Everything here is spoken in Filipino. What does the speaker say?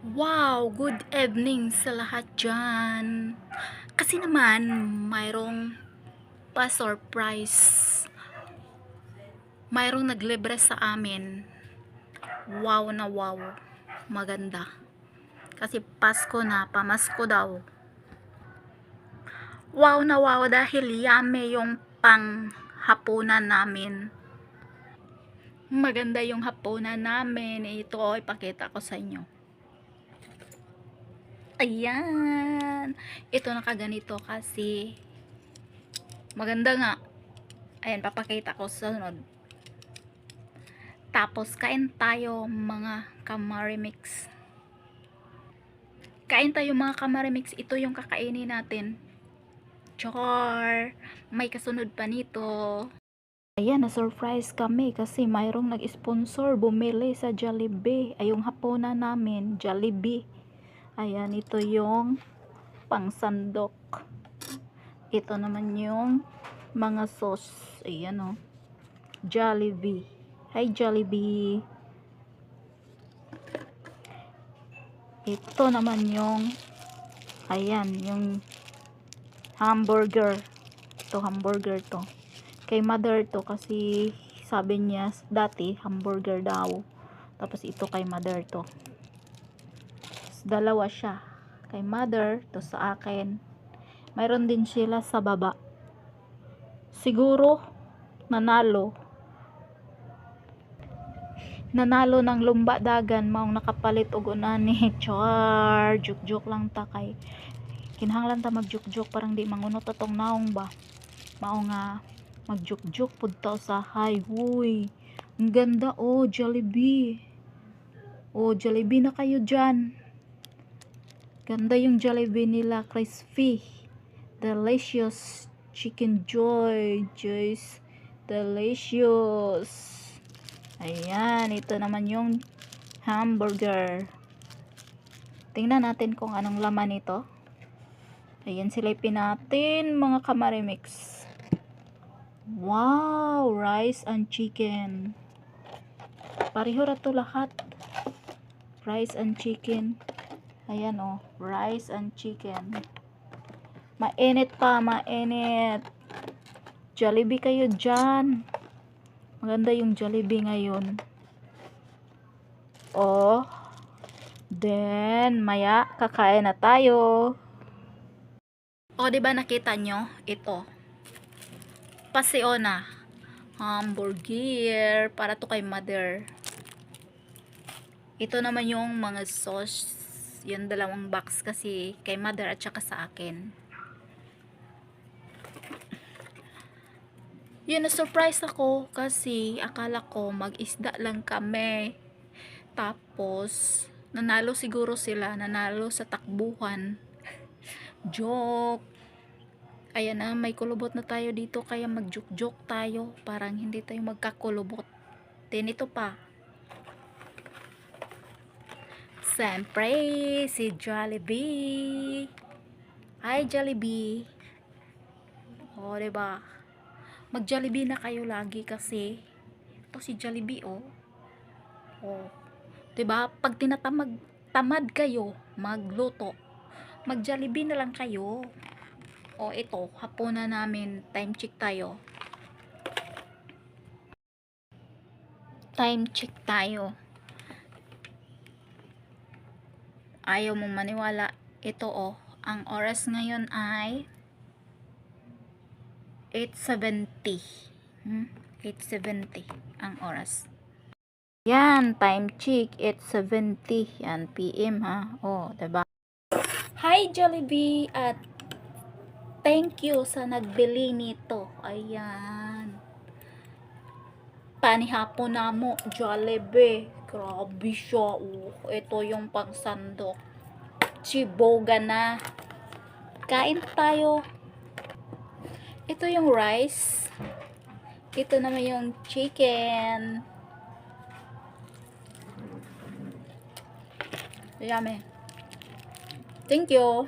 Wow! Good evening sa lahat dyan. Kasi naman, mayroong pa-surprise. Mayroong naglibre sa amin. Wow na wow. Maganda. Kasi Pasko na, pamasko daw. Wow na wow dahil yummy yung panghapunan namin. Maganda yung hapunan namin. Ito, ipakita ko sa inyo. Ayan. Ito nakaganito kasi maganda nga. Ayan, papakita ko sa sunod. Tapos, kain tayo mga kamarimix. Kain tayo mga kamarimix. Ito yung kakainin natin. Char! May kasunod pa nito. Ayan, na-surprise kami kasi mayroong nag-sponsor bumili sa Jollibee. Ay, yung hapunan namin, Jollibee. Ayan, ito yung pangsandok. Ito naman yung mga sauce. Ayan o. Jollibee. Hi Jollibee. Ito naman yung ayan, yung hamburger. Ito hamburger to. Kay mother to kasi sabi niya dati hamburger daw. Tapos ito kay mother to. Dalawa siya. Kay mother to sa akin. Mayroon din sila sa baba. Siguro nanalo ng lumba dagan maong nakapalit og unani. Char, juk lang ta kay kinahanglan ta magjuk parang di mangunot atong naong ba mao nga magjuk pud ta usahay. Huy, ang ganda oh. Jollibee na kayo dyan. Ganda yung Jollibee nila, crispy delicious chicken joy juice, delicious. Ayan, ito naman yung hamburger. Tingnan natin kung anong laman nito. Ayan, silipin natin mga kamarimix. Wow, rice and chicken. Pareho ra to lahat. Rice and chicken. Ayan oh, rice and chicken. Mainit pa, mainit. Jollibee kayo dyan. Maganda yung Jollibee ngayon. Oh. Then, maya, kakain na tayo. O, diba nakita nyo? Ito. Paseo na. Hamburger. Para to kay mother. Ito naman yung mga sauce. Yung dalawang box kasi kay mother at saka sa akin. Yun, na-surprise ako kasi akala ko mag-isda lang kami. Tapos, nanalo siguro sila. Nanalo sa takbuhan. Joke. Ayan na, may kulubot na tayo dito kaya mag-joke tayo. Parang hindi tayo magkakulubot. Then ito pa. Siyempre, si Jollibee. Hi Jollibee. O, diba? Mag-Jollibee na kayo lagi kasi ito si Jollibee oh. O, diba? Pag tamad kayo magluto, mag-Jollibee na lang kayo. O, ito, hapunan namin. Time check tayo. Time check tayo. Ayaw mong maniwala. Ito oh, ang oras ngayon ay 8:70. 8:70 ang oras. Yan, time check. 8:70. Yan, PM ha. O, diba? Hi Jollibee at thank you sa nagbili nito. Ayan. Panihapon na mo, Jollibee. Grabe siya. Ito yung pangsandok. Chiboga na. Kain tayo. Ito yung rice. Ito naman yung chicken. Yummy. Thank you.